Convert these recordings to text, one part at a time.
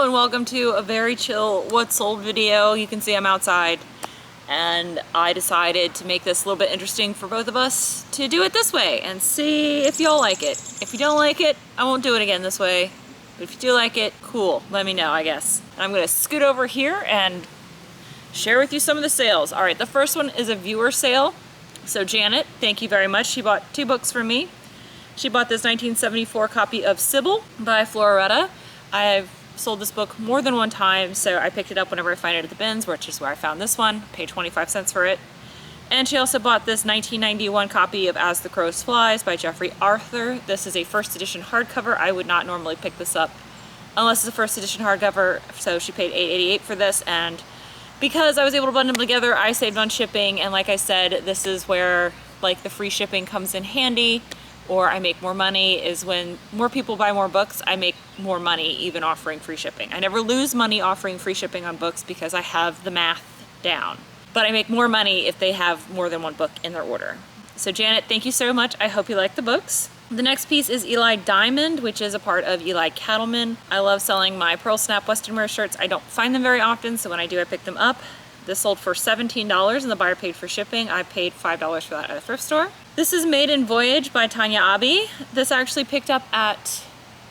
and welcome to a very chill what sold video. You can see I'm outside and I decided to make this a little bit interesting for both of us to do it this way and see if y'all like it. If you don't like it, I won't do it again this way. But if you do like it, cool, let me know, I guess. I'm gonna scoot over here and share with you some of the sales. All right, the first one is a viewer sale. So Janet, thank you very much. She bought 2 books from me. She bought this 1974 copy of Sybil by Floretta. I've sold this book more than one time, so I picked it up whenever I find it at the bins, which is where I found this one. Paid 25 cents for it. And she also bought this 1991 copy of As the Crow Flies by Jeffrey Arthur. This is a first edition hardcover. I would not normally pick this up unless it's a first edition hardcover, so she paid $8.88 for this, and because I was able to bundle them together, I saved on shipping, and like I said, this is where like the free shipping comes in handy, or I make more money, is when more people buy more books, I make more money even offering free shipping. I never lose money offering free shipping on books because I have the math down. But I make more money if they have more than one book in their order. So Janet, thank you so much. I hope you like the books. The next piece is Eli Diamond, which is a part of Eli Cattleman. I love selling my Pearl Snap Western wear shirts. I don't find them very often, so when I do, I pick them up. This sold for $17 and the buyer paid for shipping. I paid $5 for that at a thrift store. This is Maiden Voyage by Tanya Abbey. This I actually picked up at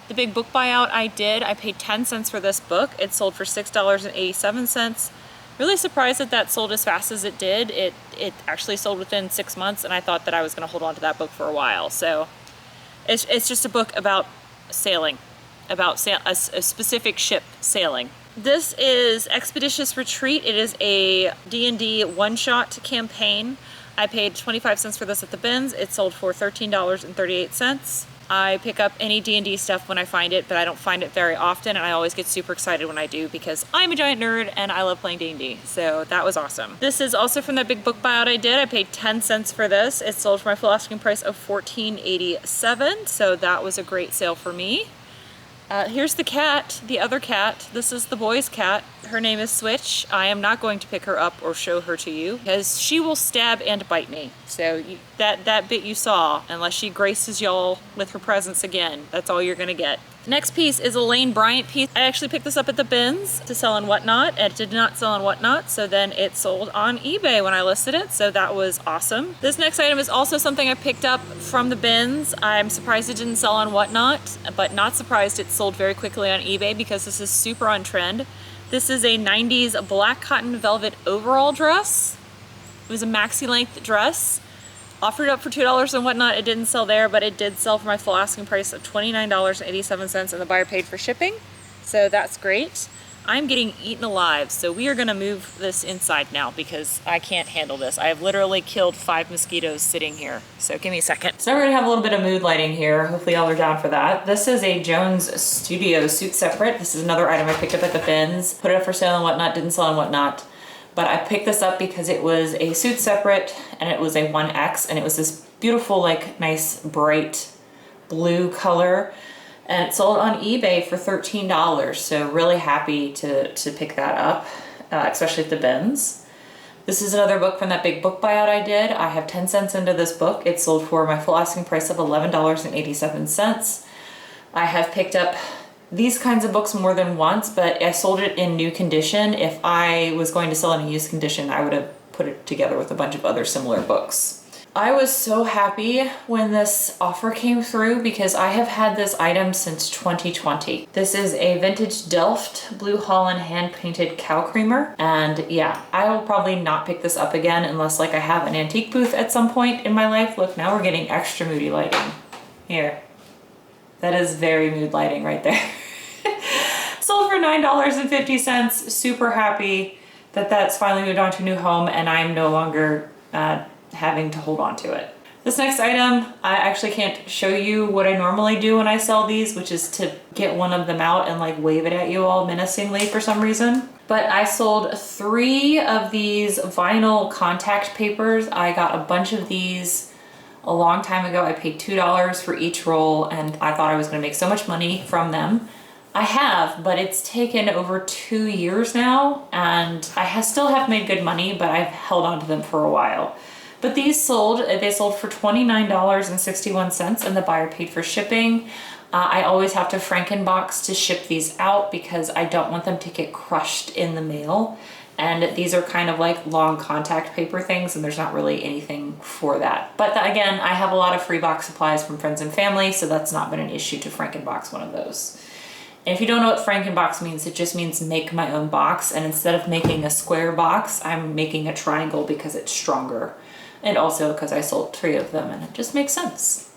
the big book buyout I did. I paid 10 cents for this book. It sold for $6.87. Really surprised that that sold as fast as it did. It actually sold within 6 months, and I thought that I was gonna hold on to that book for a while. So it's just a book about sailing, about a specific ship sailing. This is Expeditious Retreat. It is a D&D one-shot campaign. I paid 25 cents for this at the bins. It sold for $13.38. I pick up any D&D stuff when I find it, but I don't find it very often, and I always get super excited when I do because I'm a giant nerd and I love playing D&D, so that was awesome. This is also from that big book buyout I did. I paid 10 cents for this. It sold for my full asking price of $14.87, so that was a great sale for me. Here's the cat, the other cat. This is the boy's cat. Her name is Switch. I am not going to pick her up or show her to you because she will stab and bite me. So that bit you saw, unless she graces y'all with her presence again, that's all you're gonna get. The next piece is a Lane Bryant piece. I actually picked this up at the bins to sell on Whatnot. It did not sell on Whatnot, so then it sold on eBay when I listed it, so that was awesome. This next item is also something I picked up from the bins. I'm surprised it didn't sell on Whatnot, but not surprised it sold very quickly on eBay because this is super on trend. This is a 90s black cotton velvet overall dress. It was a maxi length dress. Offered up for $2 and Whatnot. It didn't sell there, but it did sell for my full asking price of $29.87, and the buyer paid for shipping. So that's great. I'm getting eaten alive, so we are gonna move this inside now because I can't handle this. I have literally killed 5 mosquitoes sitting here. So give me a second. So we're gonna have a little bit of mood lighting here. Hopefully y'all are down for that. This is a Jones Studio suit separate. This is another item I picked up at the bins. Put it up for sale and Whatnot, didn't sell on Whatnot. But I picked this up because it was a suit separate and it was a 1X, and it was this beautiful, like nice bright blue color. And it sold on eBay for $13. So really happy to pick that up, especially at the bins. This is another book from that big book buyout I did. I have 10 cents into this book. It sold for my full asking price of $11.87. I have picked up these kinds of books more than once, but I sold it in new condition. If I was going to sell it in used condition, I would have put it together with a bunch of other similar books. I was so happy when this offer came through because I have had this item since 2020. This is a vintage Delft Blue Holland hand-painted cow creamer. And yeah, I will probably not pick this up again unless like I have an antique booth at some point in my life. Look, now we're getting extra moody lighting. Here. That is very mood lighting right there. Sold for $9.50. Super happy that that's finally moved on to a new home and I'm no longer having to hold on to it. This next item, I actually can't show you what I normally do when I sell these, which is to get one of them out and like wave it at you all menacingly for some reason. But I sold 3 of these vinyl contact papers. I got a bunch of these a long time ago. I paid $2 for each roll and I thought I was gonna make so much money from them. I have, but it's taken over 2 years now and I still have made good money, but I've held on to them for a while. But these sold, they sold for $29.61 and the buyer paid for shipping. I always have to Frankenbox to ship these out because I don't want them to get crushed in the mail. And these are kind of like long contact paper things, and there's not really anything for that. But again, I have a lot of free box supplies from friends and family, so that's not been an issue to Frankenbox one of those. And if you don't know what Frankenbox means, it just means make my own box. And instead of making a square box, I'm making a triangle because it's stronger. And also because I sold 3 of them and it just makes sense.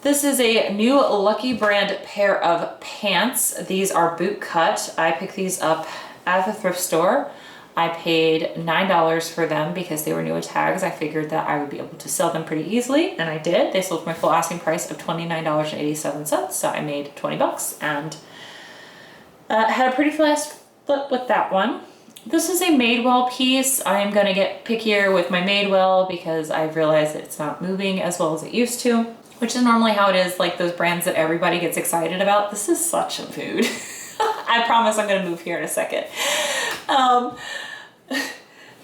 This is a new Lucky Brand pair of pants. These are boot cut. I picked these up at the thrift store. I paid $9 for them because they were new with tags. I figured that I would be able to sell them pretty easily, and I did. They sold for my full asking price of $29.87, so I made 20 bucks and had a pretty fast flip with that one. This is a Madewell piece. I am gonna get pickier with my Madewell because I've realized that it's not moving as well as it used to, which is normally how it is, like those brands that everybody gets excited about. This is such a mood. I promise I'm gonna move here in a second.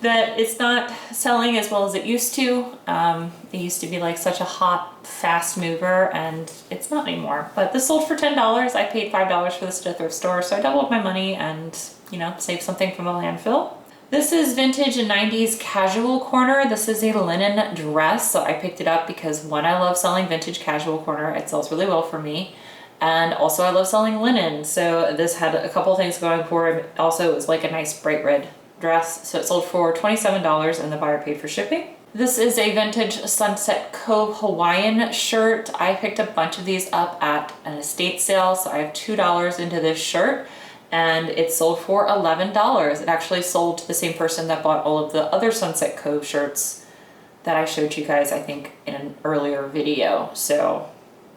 That it's not selling as well as it used to. It used to be like such a hot, fast mover, and it's not anymore. But this sold for $10. I paid $5 for this at a thrift store, so I doubled my money and, you know, saved something from the landfill. This is vintage and 90s casual corner. This is a linen dress, so I picked it up because one, I love selling vintage casual corner. It sells really well for me. And also I love selling linen. So this had a couple things going for it. Also, it was like a nice bright red dress. So it sold for $27 and the buyer paid for shipping. This is a vintage Sunset Cove Hawaiian shirt. I picked a bunch of these up at an estate sale. So I have $2 into this shirt and it sold for $11. It actually sold to the same person that bought all of the other Sunset Cove shirts that I showed you guys, I think, in an earlier video. So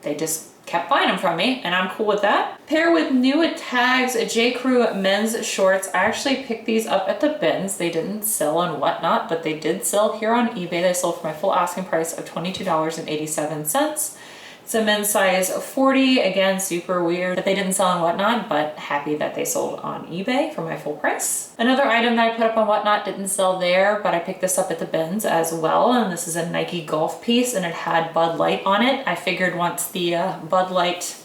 they just kept buying them from me, and I'm cool with that. Pair with new tags, J. Crew men's shorts. I actually picked these up at the bins. They didn't sell on Whatnot, but they did sell here on eBay. They sold for my full asking price of $22.87. It's a men's size 40. Again, super weird that they didn't sell on Whatnot, but happy that they sold on eBay for my full price. Another item that I put up on Whatnot didn't sell there, but I picked this up at the bins as well. And this is a Nike golf piece, and it had Bud Light on it. I figured once the Bud Light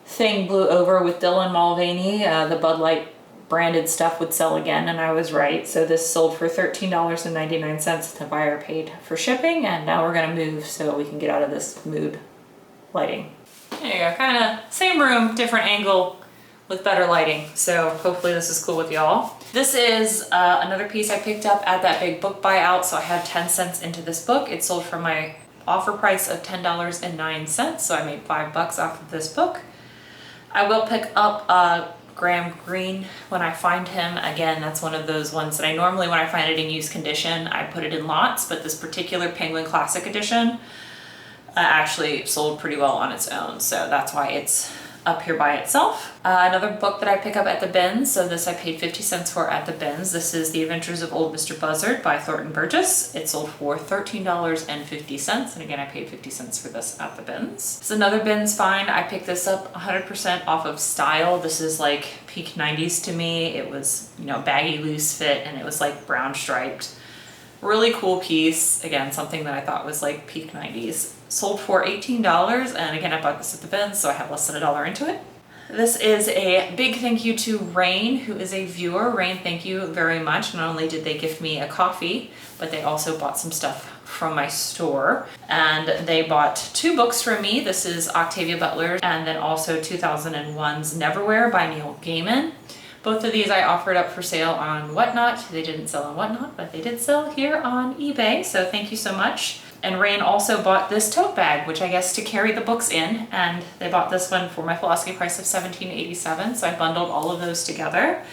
thing blew over with Dylan Mulvaney, the Bud Light branded stuff would sell again, and I was right. So this sold for $13.99. The buyer paid for shipping, and now we're gonna move so we can get out of this mood lighting. There you go, kind of same room, different angle with better lighting. So hopefully this is cool with y'all. This is another piece I picked up at that big book buyout. So I had 10 cents into this book. It sold for my offer price of $10.09. So I made 5 bucks off of this book. I will pick up Graham Greene when I find him. Again, that's one of those ones that I normally, when I find it in used condition, I put it in lots, but this particular Penguin Classic Edition actually sold pretty well on its own, so that's why it's up here by itself. Another book that I pick up at the bins, so this I paid 50 cents for at the bins. This is The Adventures of Old Mr. Buzzard by Thornton Burgess. It sold for $13.50, and again I paid 50 cents for this at the bins. It's another bins find. I picked this up 100% off of style. This is like peak 90s to me. It was, you know, baggy loose fit, and it was like brown striped. Really cool piece. Again, something that I thought was like peak 90s. Sold for $18, and again, I bought this at the bins, so I have less than $1 into it. This is a big thank you to Rain, who is a viewer. Rain, thank you very much. Not only did they gift me a coffee, but they also bought some stuff from my store. And they bought 2 books from me. This is Octavia Butler, and then also 2001's Neverwhere by Neil Gaiman. Both of these I offered up for sale on Whatnot. They didn't sell on Whatnot, but they did sell here on eBay, so thank you so much. And Rain also bought this tote bag, which I guess to carry the books in, and they bought this one for my full asking price of $17.87, so I bundled all of those together.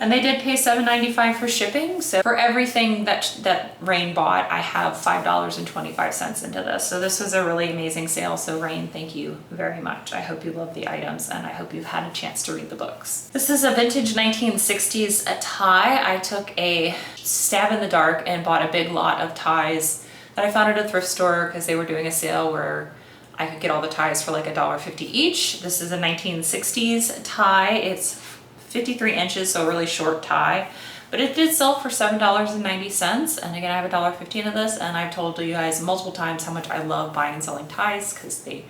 And they did pay $7.95 for shipping, so for everything that Rain bought, I have $5.25 into this. So this was a really amazing sale, so Rain, thank you very much. I hope you love the items, and I hope you've had a chance to read the books. This is a vintage 1960s tie. I took a stab in the dark and bought a big lot of ties that I found at a thrift store because they were doing a sale where I could get all the ties for like $1.50 each. This is a 1960s tie. It's 53 inches, so a really short tie, but it did sell for $7.90. And again, I have $1.15 of this, and I've told you guys multiple times how much I love buying and selling ties because they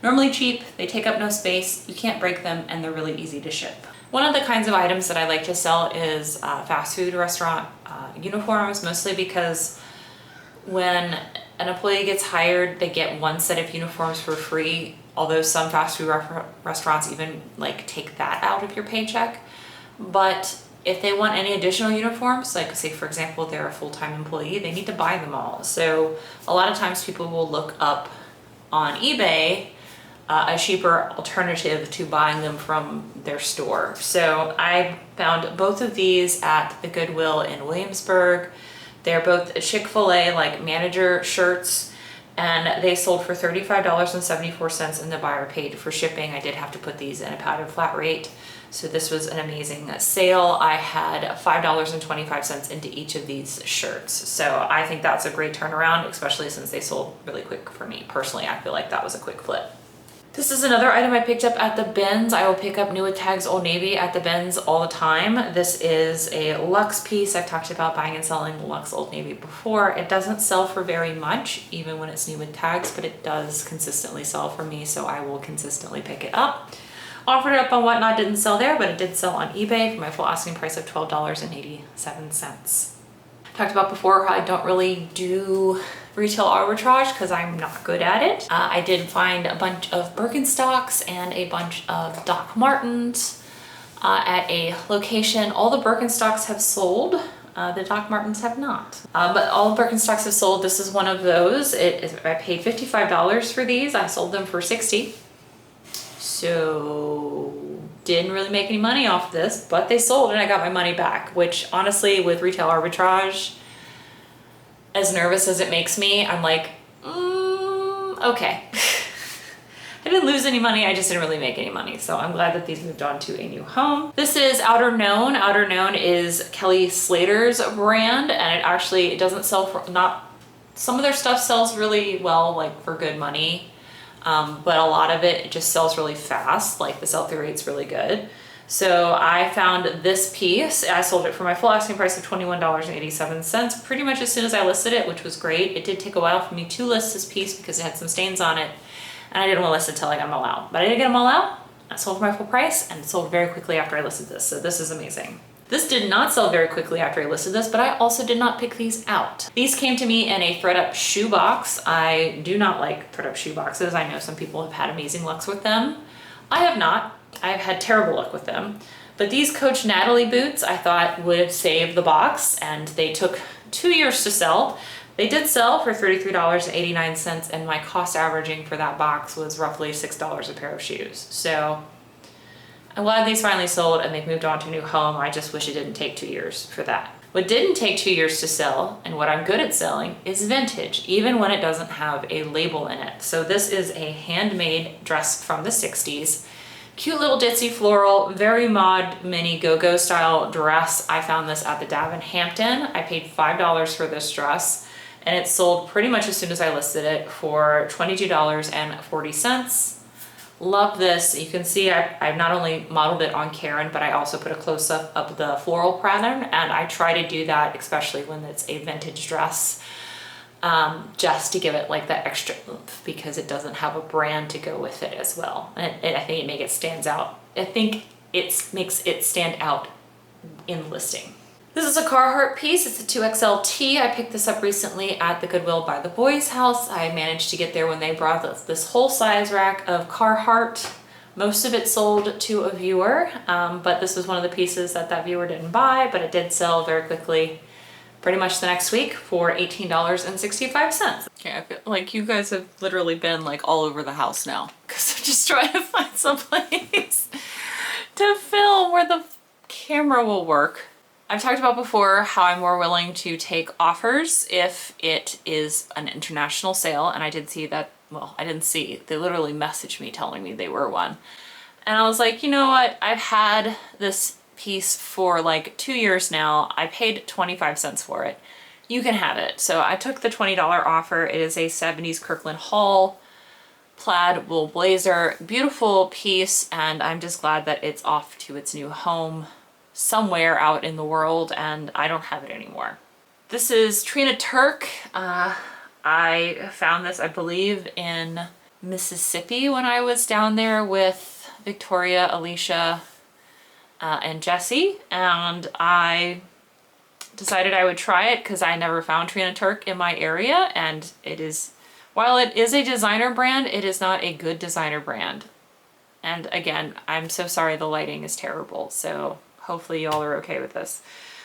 Normally cheap, they take up no space, you can't break them, and they're really easy to ship. One of the kinds of items that I like to sell is fast food restaurant uniforms, mostly because when an employee gets hired, they get one set of uniforms for free, although some fast food restaurants even like take that out of your paycheck. But if they want any additional uniforms, like say for example, they're a full-time employee, they need to buy them all. So a lot of times people will look up on eBay a cheaper alternative to buying them from their store. So I found both of these at the Goodwill in Williamsburg. They're both Chick-fil-A like manager shirts, and they sold for $35.74, and the buyer paid for shipping. I did have to put these in a padded flat rate. So this was an amazing sale. I had $5.25 into each of these shirts. So I think that's a great turnaround, especially since they sold really quick for me. Personally, I feel like that was a quick flip. This is another item I picked up at the bins. I will pick up new with tags Old Navy at the bins all the time. This is a luxe piece. I've talked about buying and selling luxe Old Navy before. It doesn't sell for very much, even when it's new with tags, but it does consistently sell for me, so I will consistently pick it up. Offered it up on Whatnot, didn't sell there, but it did sell on eBay for my full asking price of $12.87. Talked about before how I don't really do retail arbitrage because I'm not good at it. I did find a bunch of Birkenstocks and a bunch of Doc Martens at a location. All the Birkenstocks have sold. The Doc Martens have not. But all the Birkenstocks have sold. This is one of those. I paid $55 for these. I sold them for $60. So didn't really make any money off this, but they sold and I got my money back, which honestly with retail arbitrage, as nervous as it makes me, I'm like, okay. I didn't lose any money, I just didn't really make any money. So I'm glad that these moved on to a new home. This is Outer Known. Outer Known is Kelly Slater's brand, and it doesn't sell for, some of their stuff sells really well, like for good money. But a lot of it just sells really fast, like the sell-through rate's really good. So I found this piece. I sold it for my full asking price of $21.87, pretty much as soon as I listed it, which was great. It did take a while for me to list this piece because it had some stains on it, and I didn't want to list it until I got them all out. But I did get them all out. I sold for my full price, and it sold very quickly after I listed this. So this is amazing. This did not sell very quickly after I listed this, but I also did not pick these out. These came to me in a thread-up shoe box. I do not like thread-up shoe boxes. I know some people have had amazing lucks with them. I have not. I've had terrible luck with them. But these Coach Natalie boots I thought would save the box, and they took 2 years to sell. They did sell for $33.89, and my cost averaging for that box was roughly $6 a pair of shoes. So I'm glad these finally sold and they've moved on to a new home. I just wish it didn't take 2 years for that. What didn't take 2 years to sell, and what I'm good at selling, is vintage, even when it doesn't have a label in it. So this is a handmade dress from the 60s. Cute little ditzy floral, very mod mini go-go style dress. I found this at the Davin Hampton. I paid $5 for this dress, and it sold pretty much as soon as I listed it for $22.40. Love this. You can see I've not only modeled it on Karen, but I also put a close-up of the floral pattern, and I try to do that especially when it's a vintage dress, just to give it like that extra oomph, because it doesn't have a brand to go with it as well. And I think it makes it stands out. I think it makes it stand out in listing. This is a Carhartt piece. It's a 2XL tee. I picked this up recently at the Goodwill by the Boys House. I managed to get there when they brought this whole size rack of Carhartt. Most of it sold to a viewer, but this was one of the pieces that viewer didn't buy, but it did sell very quickly, pretty much the next week, for $18.65. Okay, I feel like you guys have literally been like all over the house now, because I'm just trying to find some place to film where the camera will work. I've talked about before how I'm more willing to take offers if it is an international sale, and I did see that, well, I didn't see, they literally messaged me telling me they were one. And I was like, you know what, I've had this piece for like 2 years now. I paid 25 cents for it. You can have it. So I took the $20 offer. It is a 70s Kirkland Hall plaid wool blazer, beautiful piece, and I'm just glad that it's off to its new home somewhere out in the world, and I don't have it anymore. This is Trina Turk. I found this, I believe, in Mississippi when I was down there with Victoria, Alicia, and Jessie, and I decided I would try it because I never found Trina Turk in my area, and it is, while it is a designer brand, it is not a good designer brand. And again, I'm so sorry the lighting is terrible, so hopefully y'all are okay with this.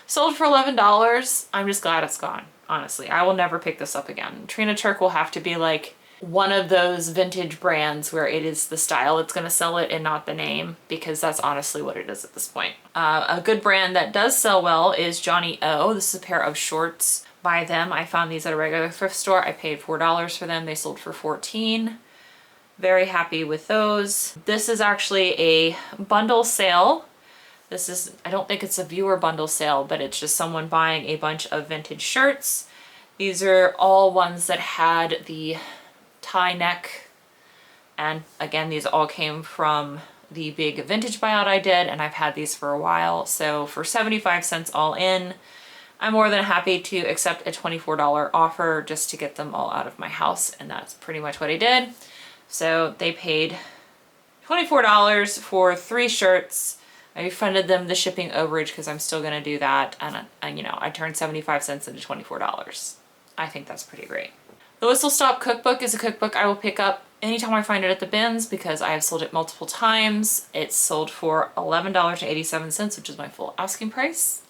Sold for $11. I'm just glad it's gone, honestly. I will never pick this up again. Trina Turk will have to be like one of those vintage brands where it is the style that's going to sell it and not the name, because that's honestly what it is at this point. A good brand that does sell well is Johnny O. This is a pair of shorts by them. I found these at a regular thrift store. I paid $4 for them. They sold for $14. Very happy with those. This is actually a bundle sale. This is, I don't think it's a viewer bundle sale, but it's just someone buying a bunch of vintage shirts. These are all ones that had the tie neck, and again, these all came from the big vintage buyout I did, and I've had these for a while. So for 75 cents all in, I'm more than happy to accept a $24 offer just to get them all out of my house, and that's pretty much what I did. So they paid $24 for 3 shirts. I refunded them the shipping overage because I'm still going to do that, and you know, I turned 75 cents into $24. I think that's pretty great. The Whistle Stop cookbook is a cookbook I will pick up anytime I find it at the bins because I have sold it multiple times. It's sold for $11.87, which is my full asking price.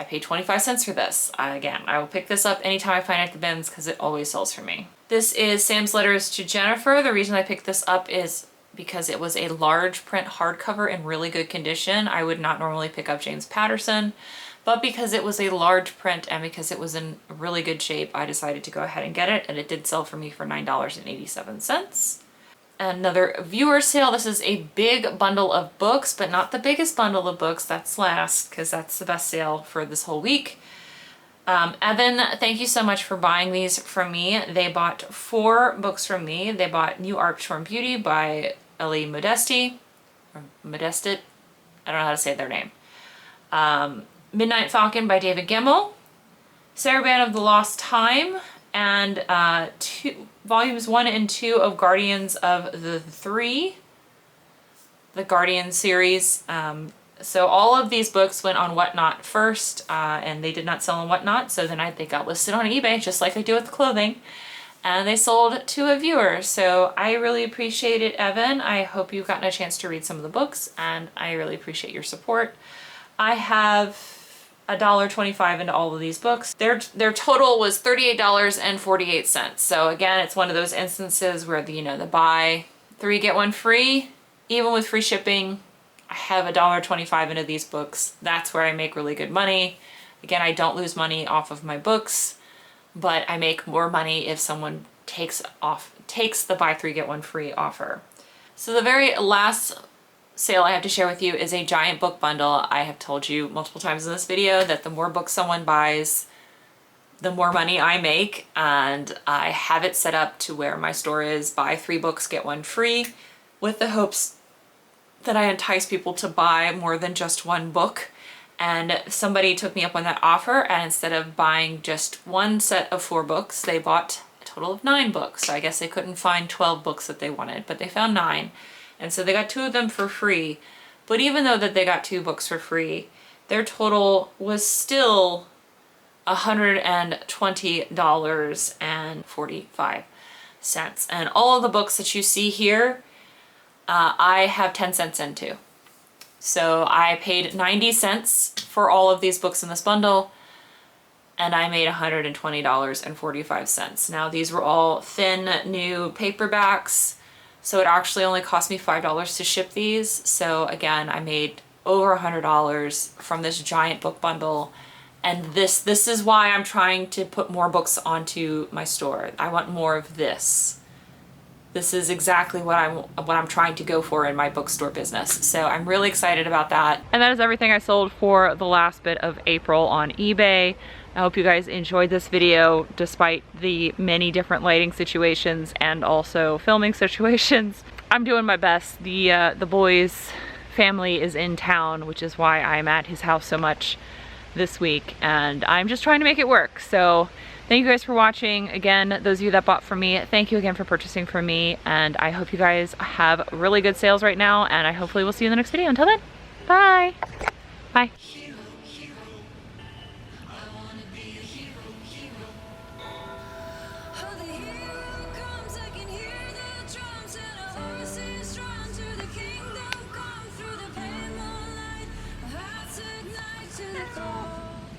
I paid 25 cents for this. Again, I will pick this up anytime I find it at the bins because it always sells for me. This is Sam's Letters to Jennifer. The reason I picked this up is because it was a large print hardcover in really good condition. I would not normally pick up James Patterson, but because it was a large print and because it was in really good shape, I decided to go ahead and get it, and it did sell for me for $9.87. Another viewer sale. This is a big bundle of books, but not the biggest bundle of books. That's last, because that's the best sale for this whole week. Evan, thank you so much for buying these from me. They bought 4 books from me. They bought New Art Form Beauty by Ellie Modesti, or Modestit, I don't know how to say their name. Midnight Falcon by David Gemmell, Saraban of the Lost Time, and volumes 1 and 2 of Guardians of the Three, the Guardian series. So all of these books went on Whatnot first, and they did not sell on Whatnot, so then they got listed on eBay, just like I do with the clothing, and they sold to a viewer. So I really appreciate it, Evan. I hope you've gotten a chance to read some of the books, and I really appreciate your support. I have $1.25 into all of these books. Their total was $38.48. So again, it's one of those instances where the buy 3 get 1 free, even with free shipping. I have $1.25 into these books. That's where I make really good money. Again, I don't lose money off of my books, but I make more money if someone takes the buy 3 get 1 free offer. So the very last sale I have to share with you is a giant book bundle. I have told you multiple times in this video that the more books someone buys, the more money I make, and I have it set up to where my store is buy 3 books get 1 free, with the hopes that I entice people to buy more than just 1 book. And somebody took me up on that offer, and instead of buying just 1 set of 4 books, they bought a total of 9 books. So I guess they couldn't find 12 books that they wanted, but they found 9. And so they got 2 of them for free. But even though that they got 2 books for free, their total was still $120.45. And all of the books that you see here, I have 10 cents into. So I paid 90 cents for all of these books in this bundle, and I made $120.45. Now these were all thin new paperbacks, so it actually only cost me $5 to ship these. So again, I made over $100 from this giant book bundle. And this is why I'm trying to put more books onto my store. I want more of this. This is exactly what I'm trying to go for in my bookstore business. So I'm really excited about that. And that is everything I sold for the last bit of April on eBay. I hope you guys enjoyed this video despite the many different lighting situations and also filming situations. I'm doing my best. The boys' family is in town, which is why I'm at his house so much this week, and I'm just trying to make it work. So Thank you guys for watching. Again, those of you that bought from me, thank you again for purchasing from me. And I hope you guys have really good sales right now. And I hopefully will see you in the next video. Until then, bye. Bye.